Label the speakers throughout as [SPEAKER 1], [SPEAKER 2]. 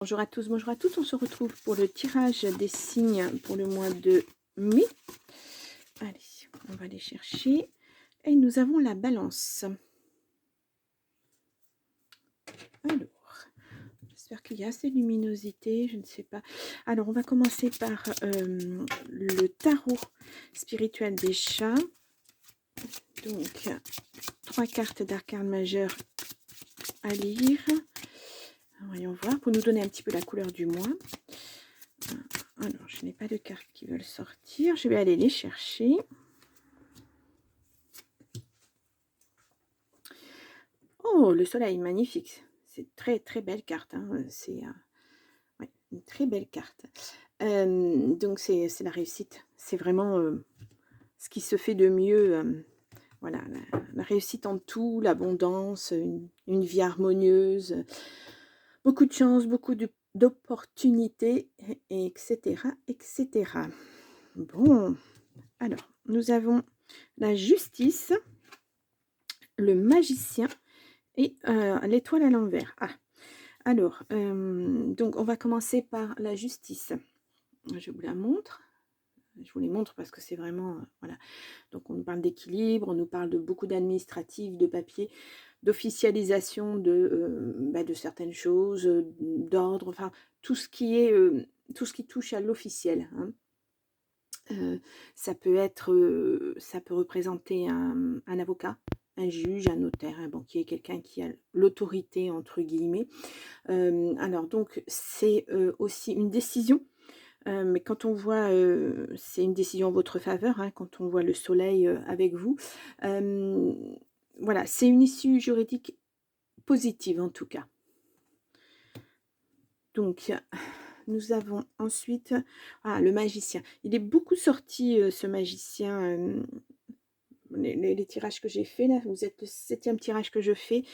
[SPEAKER 1] Bonjour à tous, bonjour à toutes. On se retrouve pour le tirage des signes pour le mois de mai. Allez, on va aller chercher. Et nous avons la balance. Alors, j'espère qu'il y a assez de luminosité, je ne sais pas. Alors, on va commencer par le tarot spirituel des chats. Donc, 3 cartes d'arcane majeur à lire. Voyons voir, pour nous donner un petit peu la couleur du mois. Alors, je n'ai pas de cartes qui veulent sortir. Je vais aller les chercher. Oh, le soleil, magnifique. C'est très, très belle carte. Hein. C'est ouais, une très belle carte. Donc, c'est la réussite. C'est vraiment ce qui se fait de mieux. Voilà, la réussite en tout, l'abondance, une vie harmonieuse, beaucoup de chance, beaucoup d'opportunités, etc., etc. Bon, alors, nous avons la justice, le magicien et l'étoile à l'envers. Ah, alors, donc on va commencer par la justice. Je vous la montre. Je vous les montre parce que c'est vraiment, voilà. Donc on nous parle d'équilibre, on nous parle de beaucoup d'administratifs, de papier, d'officialisation de certaines choses, d'ordre, enfin tout ce qui est, tout ce qui touche à l'officiel. Hein. Ça peut représenter un avocat, un juge, un notaire, un banquier, quelqu'un qui a l'autorité entre guillemets. Alors donc c'est aussi une décision, mais quand on voit, c'est une décision en votre faveur, hein, quand on voit le soleil avec vous. Voilà, c'est une issue juridique positive en tout cas. Donc nous avons ensuite le magicien. Il est beaucoup sorti ce magicien. Les tirages que j'ai fait là, vous êtes le 7e tirage que je fais.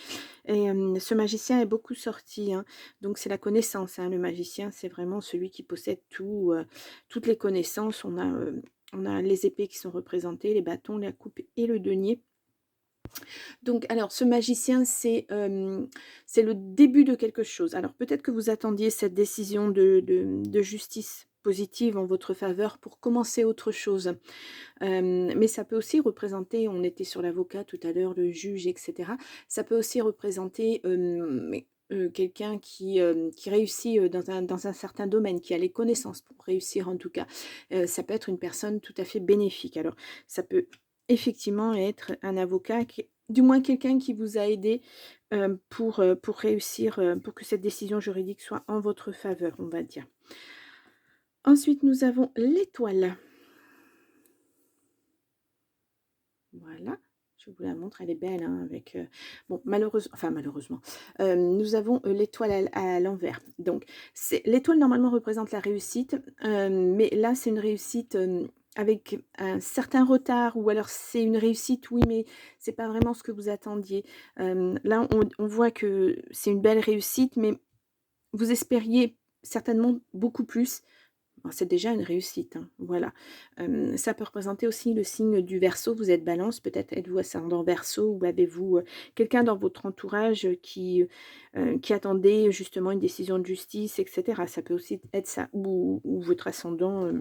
[SPEAKER 1] Et ce magicien est beaucoup sorti, hein. Donc c'est la connaissance, hein. Le magicien, c'est vraiment celui qui possède tout, toutes les connaissances. On a les épées qui sont représentées, les bâtons, la coupe et le denier. Donc alors ce magicien, c'est le début de quelque chose. Alors peut-être que vous attendiez cette décision de justice positive en votre faveur pour commencer autre chose. Mais ça peut aussi représenter, on était sur l'avocat tout à l'heure, le juge, etc. Ça peut aussi représenter quelqu'un qui réussit dans un certain domaine, qui a les connaissances pour réussir en tout cas. Ça peut être une personne tout à fait bénéfique. Alors, ça peut effectivement être un avocat, du moins quelqu'un qui vous a aidé pour réussir, pour que cette décision juridique soit en votre faveur, on va dire. Ensuite, nous avons l'étoile. Voilà, je vous la montre, elle est belle, hein, avec, bon malheureusement, nous avons, l'étoile à l'envers. Donc l'étoile normalement représente la réussite, mais là c'est une réussite, avec un certain retard, ou alors c'est une réussite, oui, mais c'est pas vraiment ce que vous attendiez. Là on voit que c'est une belle réussite, mais vous espériez certainement beaucoup plus. C'est déjà une réussite, hein, voilà. Ça peut représenter aussi le signe du Verseau. Vous êtes Balance, peut-être êtes-vous ascendant Verseau, ou avez-vous quelqu'un dans votre entourage qui attendait justement une décision de justice, etc. Ça peut aussi être ça, ou votre ascendant,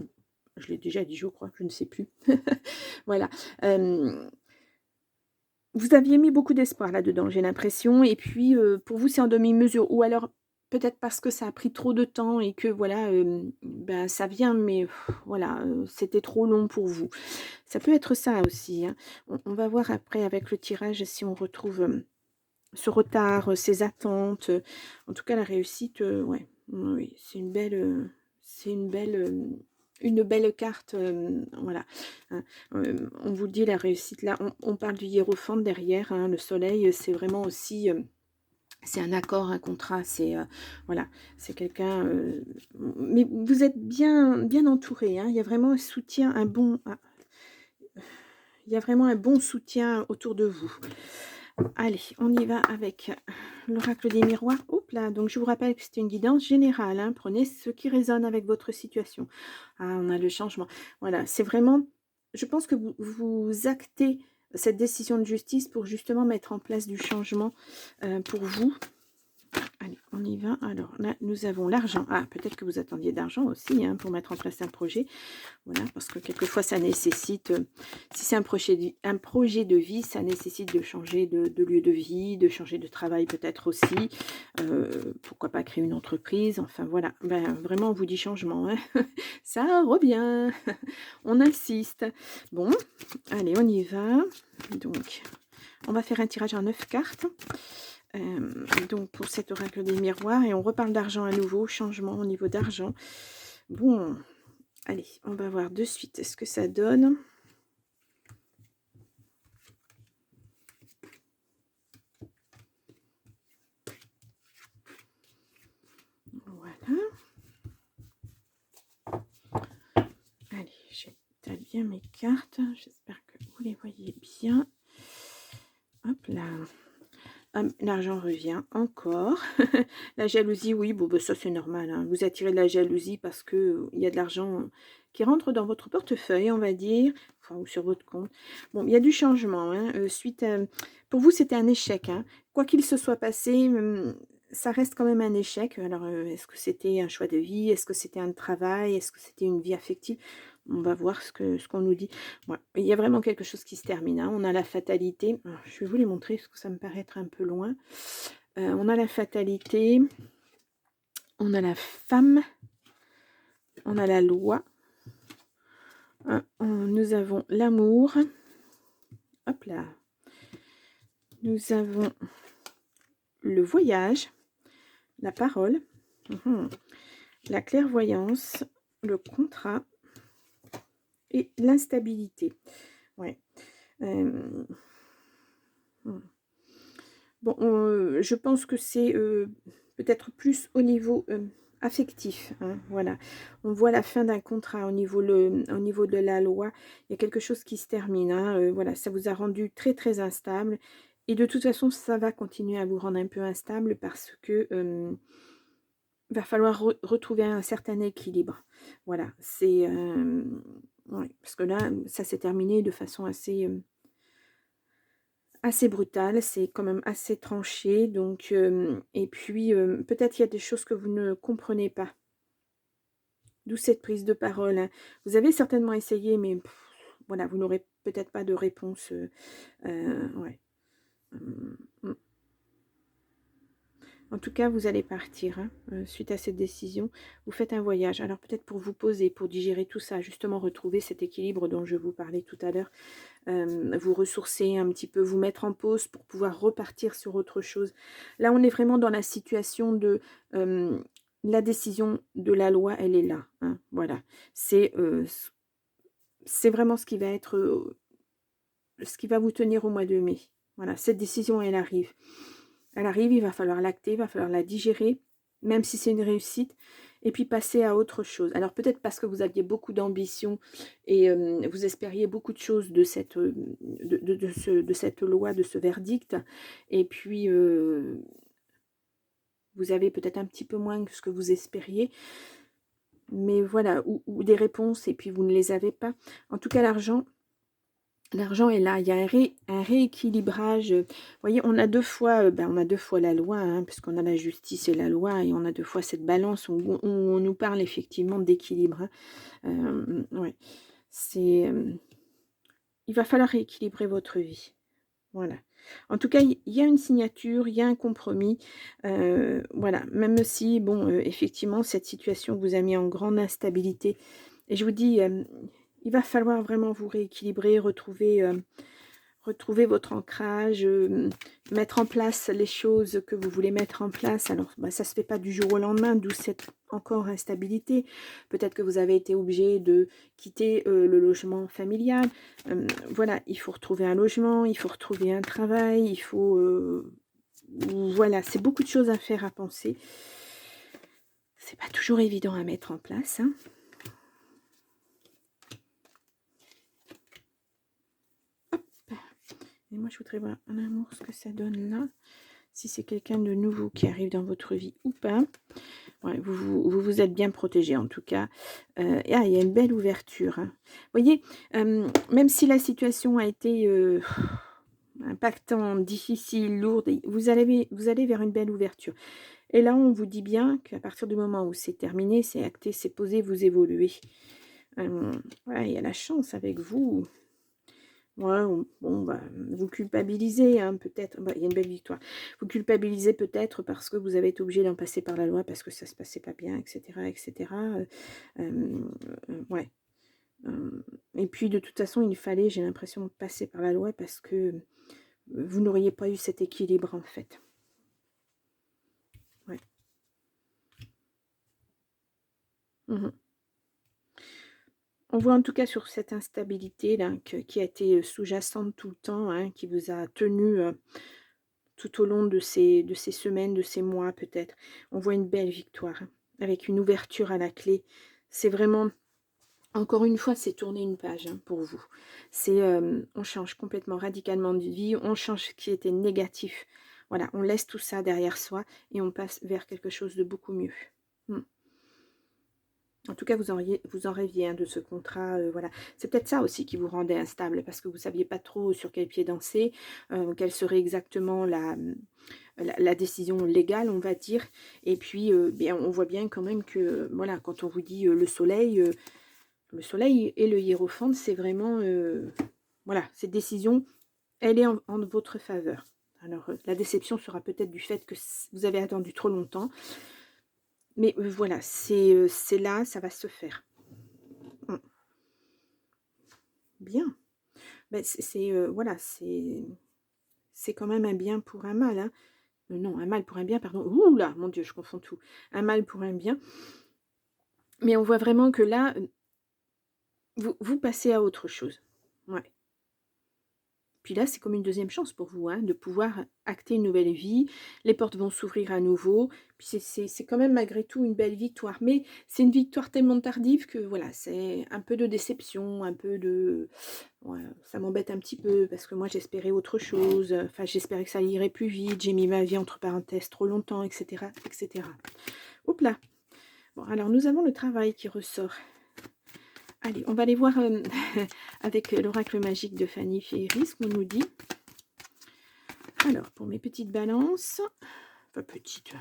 [SPEAKER 1] je l'ai déjà dit, je crois, je ne sais plus. Voilà. Vous aviez mis beaucoup d'espoir là-dedans, j'ai l'impression, et puis, pour vous, c'est en demi-mesure, ou alors peut-être parce que ça a pris trop de temps et que voilà, ben, ça vient, mais voilà, c'était trop long pour vous. Ça peut être ça aussi, hein. On va voir après avec le tirage si on retrouve, ce retard, ces attentes, en tout cas la réussite, ouais, oui, une belle carte, voilà, hein. On vous dit la réussite là, on parle du hiérophante derrière, hein, le soleil, c'est vraiment aussi, c'est un accord, un contrat, c'est, voilà, c'est quelqu'un, mais vous êtes bien entouré, hein. Il y a vraiment un soutien, il y a vraiment un bon soutien autour de vous. Allez, on y va avec l'oracle des miroirs. Oups là, donc je vous rappelle que c'est une guidance générale, hein. Prenez ce qui résonne avec votre situation. Ah, on a le changement. Voilà, c'est vraiment, je pense que vous actez cette décision de justice pour justement mettre en place du changement pour vous. Allez, on y va. Alors là, nous avons l'argent. Ah, peut-être que vous attendiez d'argent aussi hein, pour mettre en place un projet. Voilà, parce que quelquefois, ça nécessite, si c'est un projet de vie, ça nécessite de changer de lieu de vie, de changer de travail peut-être aussi. Pourquoi pas créer une entreprise. Enfin, voilà. Ben, vraiment, on vous dit changement. Hein. Ça revient. On insiste. Bon, allez, on y va. Donc, on va faire un tirage en 9 cartes. Donc pour cet oracle des miroirs, et on reparle d'argent à nouveau, changement au niveau d'argent. Bon, allez, on va voir de suite ce que ça donne. Voilà. Allez, j'étale bien mes cartes. J'espère que vous les voyez bien. Hop là. L'argent revient encore. La jalousie, oui, bon, bah, ça c'est normal. Hein. Vous attirez de la jalousie parce que il y a de l'argent qui rentre dans votre portefeuille, on va dire, enfin, ou sur votre compte. Bon, il y a du changement. Hein, pour vous, c'était un échec. Hein. Quoi qu'il se soit passé, ça reste quand même un échec. Alors, est-ce que c'était un choix de vie? Est-ce que c'était un travail? Est-ce que c'était une vie affective? On va voir ce qu'on nous dit. Ouais, il y a vraiment quelque chose qui se termine. Hein. On a la fatalité. Alors, je vais vous les montrer parce que ça me paraît être un peu loin. On a la fatalité. On a la femme. On a la loi. Nous avons l'amour. Hop là. Nous avons le voyage. La parole. La clairvoyance. Le contrat. Et l'instabilité. Ouais. Bon, je pense que c'est peut-être plus au niveau affectif. Hein, voilà. On voit la fin d'un contrat au niveau de la loi. Il y a quelque chose qui se termine. Hein, voilà, ça vous a rendu très très instable. Et de toute façon, ça va continuer à vous rendre un peu instable parce que va falloir retrouver un certain équilibre. Voilà, c'est... ouais, parce que là, ça s'est terminé de façon assez brutale, c'est quand même assez tranché. Donc, et puis, peut-être il y a des choses que vous ne comprenez pas. D'où cette prise de parole. Hein. Vous avez certainement essayé, mais voilà, vous n'aurez peut-être pas de réponse. Ouais. Mm. En tout cas, vous allez partir hein, suite à cette décision. Vous faites un voyage. Alors peut-être pour vous poser, pour digérer tout ça, justement retrouver cet équilibre dont je vous parlais tout à l'heure. Vous ressourcer un petit peu, vous mettre en pause pour pouvoir repartir sur autre chose. Là, on est vraiment dans la situation de... la décision de la loi, elle est là. Hein, voilà. C'est vraiment ce qui va être... ce qui va vous tenir au mois de mai. Voilà, cette décision, elle arrive. Elle arrive, il va falloir l'acter, il va falloir la digérer, même si c'est une réussite, et puis passer à autre chose. Alors peut-être parce que vous aviez beaucoup d'ambition et vous espériez beaucoup de choses de cette, de cette loi, de ce verdict, et puis vous avez peut-être un petit peu moins que ce que vous espériez, mais voilà, ou des réponses, et puis vous ne les avez pas. En tout cas, l'argent est là, il y a un rééquilibrage. Vous voyez, on a deux fois, on a deux fois la loi, hein, puisqu'on a la justice et la loi, et on a deux fois cette balance où on nous parle effectivement d'équilibre. Hein. Ouais. C'est, il va falloir rééquilibrer votre vie. Voilà. En tout cas, il y a une signature, il y a un compromis. Voilà. Même si, bon, effectivement, cette situation vous a mis en grande instabilité. Et je vous dis, il va falloir vraiment vous rééquilibrer, retrouver votre ancrage, mettre en place les choses que vous voulez mettre en place. Alors, ça ne se fait pas du jour au lendemain, d'où cette encore instabilité. Peut-être que vous avez été obligé de quitter le logement familial. Voilà, il faut retrouver un logement, il faut retrouver un travail, il faut... voilà, c'est beaucoup de choses à faire, à penser. C'est pas toujours évident à mettre en place, hein. Et moi, je voudrais voir en amour ce que ça donne là. Si c'est quelqu'un de nouveau qui arrive dans votre vie ou pas. Ouais, vous êtes bien protégé en tout cas. Il y a une belle ouverture. Hein. Vous voyez, même si la situation a été impactante, difficile, lourde, vous allez vers une belle ouverture. Et là, on vous dit bien qu'à partir du moment où c'est terminé, c'est acté, c'est posé, vous évoluez. Voilà, il y a la chance avec vous. Ouais, bon, bah, vous culpabilisez, hein, peut-être. Bah, il y a une belle victoire. Vous culpabilisez peut-être parce que vous avez été obligé d'en passer par la loi, parce que ça se passait pas bien, etc., etc. Ouais. Et puis de toute façon, il fallait, j'ai l'impression, passer par la loi parce que vous n'auriez pas eu cet équilibre en fait. Ouais. Mmh. On voit en tout cas sur cette instabilité là qui a été, sous-jacente tout le temps, hein, qui vous a tenu, tout au long de ces semaines, de ces mois peut-être. On voit une belle victoire, hein, avec une ouverture à la clé. C'est vraiment encore une fois, c'est tourner une page, hein, pour vous. C'est, on change complètement, radicalement de vie, on change ce qui était négatif. Voilà, on laisse tout ça derrière soi et on passe vers quelque chose de beaucoup mieux. Mmh. En tout cas, vous en rêviez, hein, de ce contrat, voilà. C'est peut-être ça aussi qui vous rendait instable parce que vous saviez pas trop sur quel pied danser, quelle serait exactement la décision légale, on va dire. Et puis, bien, on voit bien quand même que, voilà, quand on vous dit, le soleil et le hiérophante, c'est vraiment, voilà, cette décision, elle est en votre faveur. Alors, la déception sera peut-être du fait que vous avez attendu trop longtemps, mais voilà, c'est là, ça va se faire. Mmh. Bien. Ben voilà, c'est quand même un bien pour un mal, hein. Non, un mal pour un bien, pardon. Ouh là, mon Dieu, je confonds tout. Un mal pour un bien. Mais on voit vraiment que là, vous passez à autre chose. Ouais. Puis là, c'est comme une deuxième chance pour vous, hein, de pouvoir acter une nouvelle vie. Les portes vont s'ouvrir à nouveau. Puis c'est quand même malgré tout une belle victoire. Mais c'est une victoire tellement tardive que voilà, c'est un peu de déception, un peu de... Ouais, ça m'embête un petit peu parce que moi j'espérais autre chose. Enfin, j'espérais que ça irait plus vite. J'ai mis ma vie entre parenthèses trop longtemps, etc., etc. Hop là. Bon, alors nous avons le travail qui ressort. Allez, on va aller voir avec l'oracle magique de Fanny Féeris, ce qu'on nous dit. Alors, pour mes petites balances, pas petites,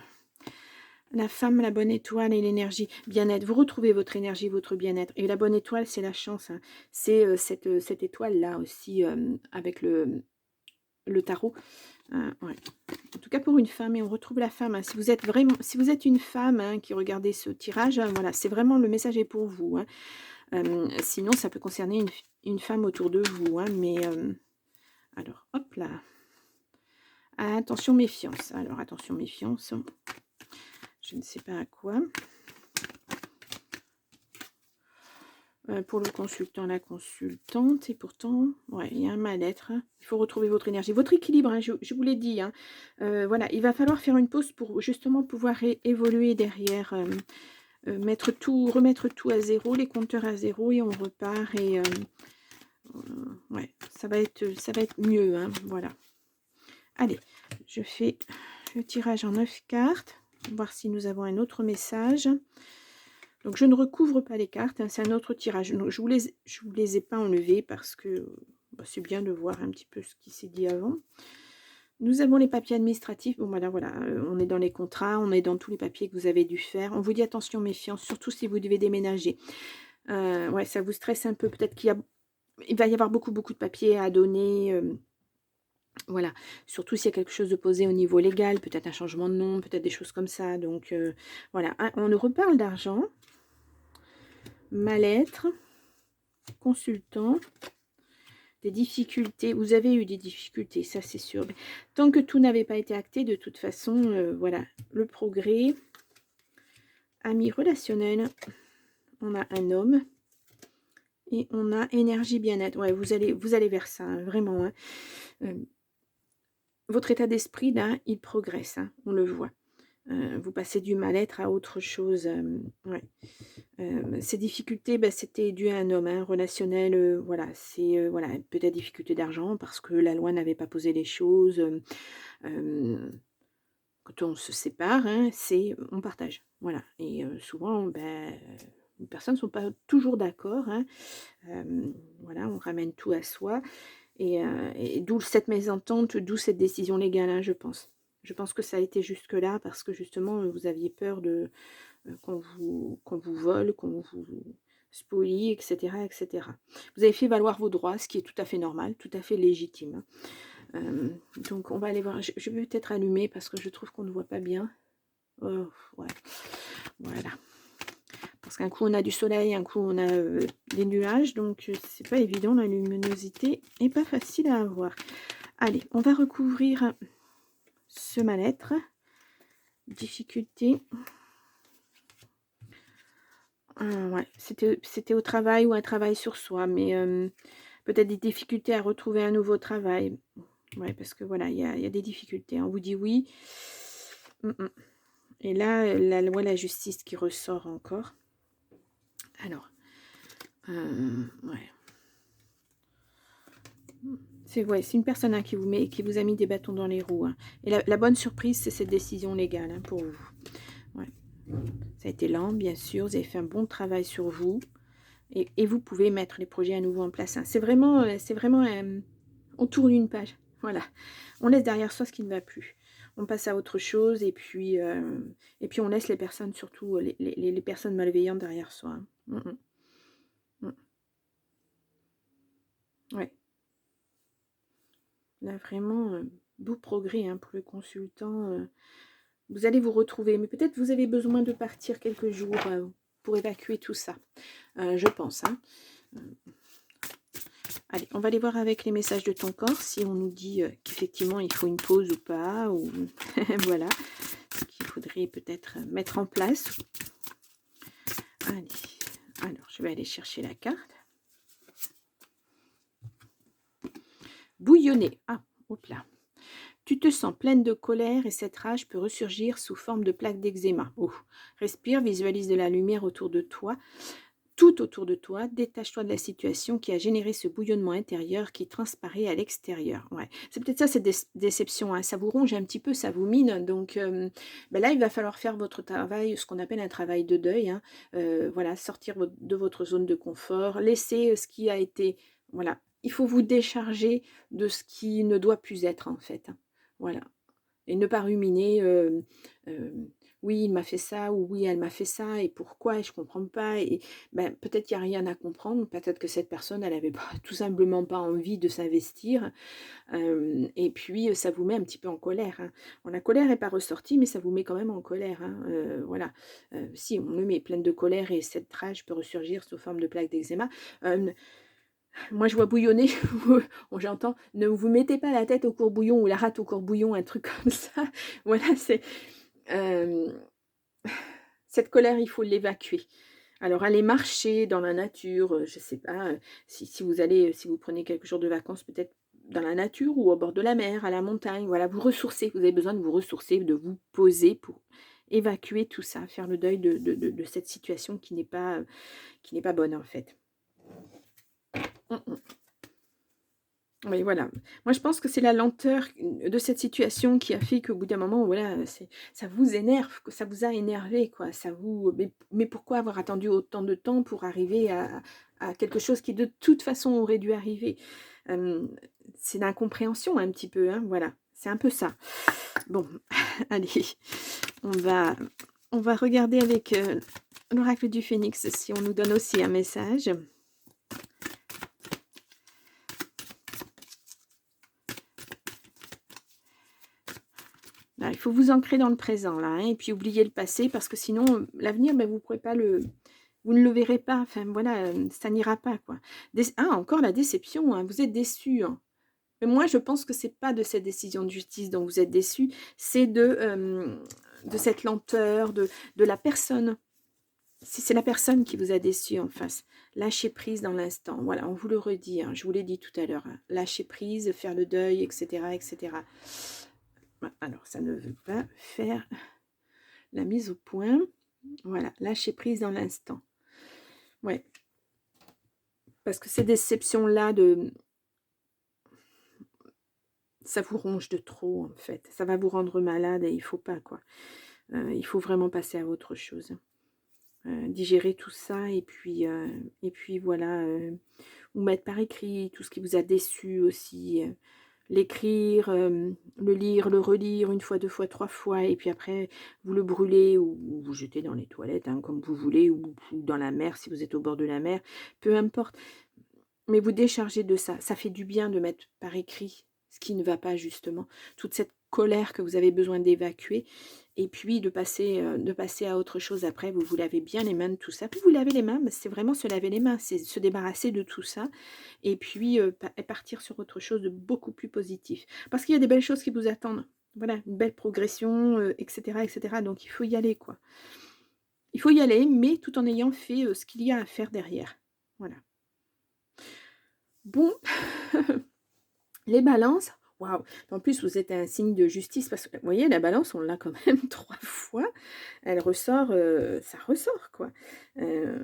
[SPEAKER 1] la femme, la bonne étoile et l'énergie, bien-être. Vous retrouvez votre énergie, votre bien-être. Et la bonne étoile, c'est la chance, hein. C'est cette étoile-là aussi, avec le tarot. Ouais. En tout cas pour une femme, et on retrouve la femme, hein. Si vous êtes une femme, hein, qui regardez ce tirage, hein, voilà, c'est vraiment le message est pour vous, hein. Sinon, ça peut concerner une femme autour de vous, hein, mais alors, hop là. Attention, méfiance. Alors, attention, méfiance. Je ne sais pas à quoi. Pour le consultant, la consultante, et pourtant, ouais, il y a un mal-être, hein. Il faut retrouver votre énergie, votre équilibre, hein, je vous l'ai dit, hein. Voilà, il va falloir faire une pause pour justement pouvoir évoluer derrière, remettre tout à zéro, les compteurs à zéro, et on repart. Et ouais, ça va être mieux, hein, voilà. Allez, je fais le tirage en 9 cartes, voir si nous avons un autre message. Donc je ne recouvre pas les cartes, hein, c'est un autre tirage. Donc, je vous les ai pas enlevées parce que bah, c'est bien de voir un petit peu ce qui s'est dit avant. Nous avons les papiers administratifs. Bon, voilà, on est dans les contrats, on est dans tous les papiers que vous avez dû faire. On vous dit attention, méfiance, surtout si vous devez déménager. Ouais, ça vous stresse un peu. Peut-être il va y avoir beaucoup de papiers à donner. Voilà, surtout s'il y a quelque chose de posé au niveau légal, peut-être un changement de nom, peut-être des choses comme ça. Donc voilà, on nous reparle d'argent, mal-être, consultant, des difficultés. Vous avez eu des difficultés, ça c'est sûr. Mais tant que tout n'avait pas été acté, de toute façon, voilà, le progrès, ami relationnel, on a un homme. Et on a énergie bien-être. Ouais, vous allez vers ça, hein, vraiment. Hein. Votre état d'esprit, là, il progresse, hein, on le voit. Vous passez du mal-être à autre chose. Ouais. Ces difficultés, bah, c'était dû à un homme, hein, relationnel. Voilà, c'est voilà, peut-être difficulté d'argent parce que la loi n'avait pas posé les choses. Quand on se sépare, hein, c'est on partage. Voilà. Et souvent, ben, les personnes ne sont pas toujours d'accord. Hein. Voilà, on ramène tout à soi. Et d'où cette mésentente, d'où cette décision légale, hein, je pense. Je pense que ça a été jusque-là parce que justement, vous aviez peur de qu'on vous vole, qu'on vous spolie, etc., etc. Vous avez fait valoir vos droits, ce qui est tout à fait normal, tout à fait légitime, hein. Donc on va aller voir. Je vais peut-être allumer parce que je trouve qu'on ne voit pas bien. Oh, ouais, voilà. Parce qu'un coup on a du soleil, un coup on a des nuages, donc c'est pas évident, la luminosité n'est pas facile à avoir. Allez, on va recouvrir ce mal-être. Difficulté. Ouais, c'était au travail ou un travail sur soi, mais peut-être des difficultés à retrouver un nouveau travail. Ouais, parce que voilà, il y a des difficultés. On vous dit oui. Et là, la loi, la justice qui ressort encore. Alors, ouais. C'est ouais, une personne, hein, qui vous a mis des bâtons dans les roues, hein. Et la bonne surprise, c'est cette décision légale, hein, pour vous. Ouais. Ça a été lent, bien sûr. Vous avez fait un bon travail sur vous. Et vous pouvez mettre les projets à nouveau en place, hein. C'est vraiment, on tourne une page. Voilà. On laisse derrière soi ce qui ne va plus. On passe à autre chose et puis on laisse les personnes, surtout les personnes malveillantes derrière soi, hein. Mm. Ouais. Là, vraiment, beau progrès, hein, pour le consultant. Vous allez vous retrouver, mais peut-être vous avez besoin de partir quelques jours pour évacuer tout ça. Je pense, hein. Allez, on va aller voir avec les messages de ton corps si on nous dit qu'effectivement il faut une pause ou pas, ou voilà, ce qu'il faudrait peut-être mettre en place. Allez, alors je vais aller chercher la carte. Bouillonner. Ah, hop là. Tu te sens pleine de colère et cette rage peut ressurgir sous forme de plaques d'eczéma. Oh. Respire, visualise de la lumière autour de toi. Tout autour de toi, détache-toi de la situation qui a généré ce bouillonnement intérieur qui transparaît à l'extérieur. Ouais. C'est peut-être ça, cette déception, hein. Ça vous ronge un petit peu, ça vous mine. Donc ben là, il va falloir faire votre travail, ce qu'on appelle un travail de deuil, hein. Voilà, sortir de votre zone de confort, laisser ce qui a été... Voilà, il faut vous décharger de ce qui ne doit plus être, en fait, hein. Voilà. Et ne pas ruminer, oui, il m'a fait ça, ou oui, elle m'a fait ça, et pourquoi, et je comprends pas. Et ben, peut-être qu'il n'y a rien à comprendre, peut-être que cette personne, elle avait pas, tout simplement pas envie de s'investir. Et puis, ça vous met un petit peu en colère, hein. Bon, la colère n'est pas ressortie, mais ça vous met quand même en colère, hein. Voilà. Si on le met pleine de colère, et cette rage peut ressurgir sous forme de plaque d'eczéma. Moi, je vois bouillonner, j'entends, ne vous mettez pas la tête au courbouillon ou la rate au courbouillon, un truc comme ça. Voilà, c'est... cette colère, il faut l'évacuer. Alors, aller marcher dans la nature, je ne sais pas, si vous prenez quelques jours de vacances, peut-être dans la nature ou au bord de la mer, à la montagne, voilà, vous ressourcer. Vous avez besoin de vous ressourcer, de vous poser pour évacuer tout ça, faire le deuil de cette situation qui n'est pas bonne, en fait. Oui, voilà. Moi, je pense que c'est la lenteur de cette situation qui a fait qu'au bout d'un moment, voilà, ça vous énerve, que ça vous a énervé, quoi. Mais pourquoi avoir attendu autant de temps pour arriver à quelque chose qui, de toute façon, aurait dû arriver? C'est l'incompréhension, un petit peu, hein, voilà. C'est un peu ça. Bon, allez, on va regarder avec l'oracle du Phénix si on nous donne aussi un message. Là, il faut vous ancrer dans le présent, là, hein, et puis oublier le passé, parce que sinon, l'avenir, ben, vous ne le verrez pas. Enfin, voilà, ça n'ira pas, quoi. Encore la déception, hein, vous êtes déçu, hein. Mais moi, je pense que c'est pas de cette décision de justice dont vous êtes déçu, c'est de cette lenteur, de la personne. C'est la personne qui vous a déçu en face. Lâcher prise dans l'instant. Voilà, on vous le redit, hein, je vous l'ai dit tout à l'heure, hein. Lâcher prise, faire le deuil, etc., etc. Alors, ça ne veut pas faire la mise au point. Voilà, lâcher prise dans l'instant. Ouais. Parce que ces déceptions-là, ça vous ronge de trop, en fait. Ça va vous rendre malade et il faut pas, quoi. Il faut vraiment passer à autre chose. Digérer tout ça et puis voilà, ou mettre par écrit tout ce qui vous a déçu aussi. l'écrire, le lire, le relire une fois, 2 fois, 3 fois et puis après vous le brûlez ou vous jetez dans les toilettes, hein, comme vous voulez ou dans la mer si vous êtes au bord de la mer, peu importe. Mais vous déchargez de ça. Ça fait du bien de mettre par écrit ce qui ne va pas justement, toute cette colère que vous avez besoin d'évacuer et puis de passer à autre chose après. Vous vous lavez bien les mains de tout ça. Puis vous lavez les mains, mais c'est vraiment se laver les mains, c'est se débarrasser de tout ça et puis, partir sur autre chose de beaucoup plus positif. Parce qu'il y a des belles choses qui vous attendent. Voilà, une belle progression, et cetera et cetera. Donc il faut y aller, quoi. Il faut y aller, mais tout en ayant fait, ce qu'il y a à faire derrière. Voilà. Bon, les balances, waouh! En plus, vous êtes un signe de justice parce que vous voyez la balance, on l'a quand même 3 fois. Elle ressort, ça ressort quoi. Heu,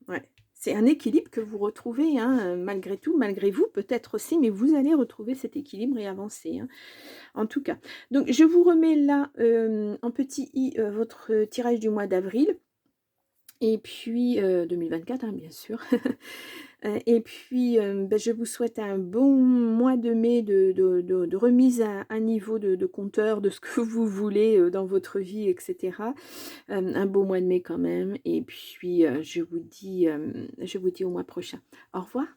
[SPEAKER 1] ouais, c'est un équilibre que vous retrouvez, hein, malgré tout, malgré vous peut-être aussi, mais vous allez retrouver cet équilibre et avancer, hein, en tout cas. Donc je vous remets là, en petit i, votre tirage du mois d'avril et puis, 2024, hein, bien sûr. Et puis, je vous souhaite un bon mois de mai de remise à niveau de compteur de ce que vous voulez, dans votre vie et cetera. Un beau mois de mai quand même et puis, je vous dis au mois prochain. Au revoir.